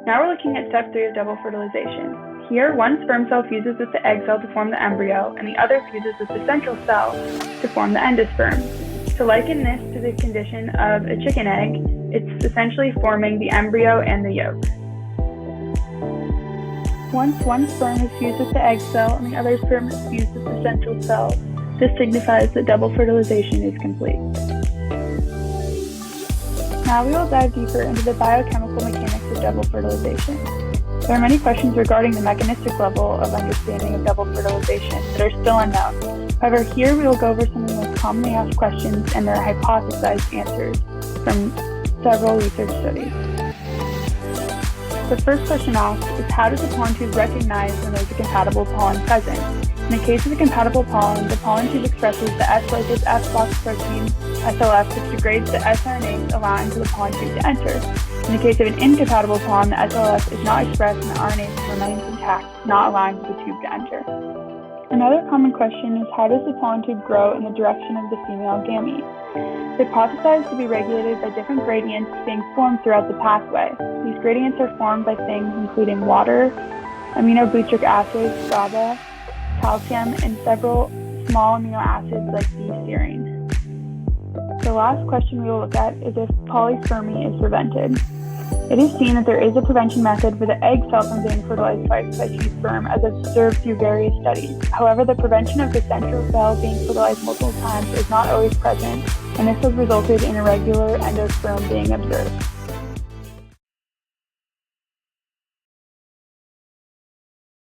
Now we're looking at step 3 of double fertilization. Here, one sperm cell fuses with the egg cell to form the embryo, and the other fuses with the central cell to form the endosperm. To liken this to the condition of a chicken egg, it's essentially forming the embryo and the yolk. Once one sperm is fused with the egg cell and the other sperm is fused with the central cell, this signifies that double fertilization is complete. Now we will dive deeper into the biochemical mechanics of double fertilization. There are many questions regarding the mechanistic level of understanding of double fertilization that are still unknown. However, here we will go over some of the most commonly asked questions and their hypothesized answers from several research studies. The first question asked is, how does the pollen tube recognize when there's a compatible pollen present? In the case of a compatible pollen, the pollen tube expresses the S-locus F-box protein, SLF, which degrades the sRNAs, allowing for the pollen tube to enter. In the case of an incompatible pollen, the SLF is not expressed and the RNA remains intact, not allowing for the tube to enter. Another common question is, how does the pollen tube grow in the direction of the female gamete? It's hypothesized to be regulated by different gradients being formed throughout the pathway. These gradients are formed by things including water, aminobutyric acids, GABA, calcium, and several small amino acids like D-serine. The last question we will look at is if polyspermy is prevented. It is seen that there is a prevention method for the egg cell from being fertilized twice by two sperm, as observed through various studies. However, the prevention of the central cell being fertilized multiple times is not always present, and this has resulted in irregular endosperm being observed.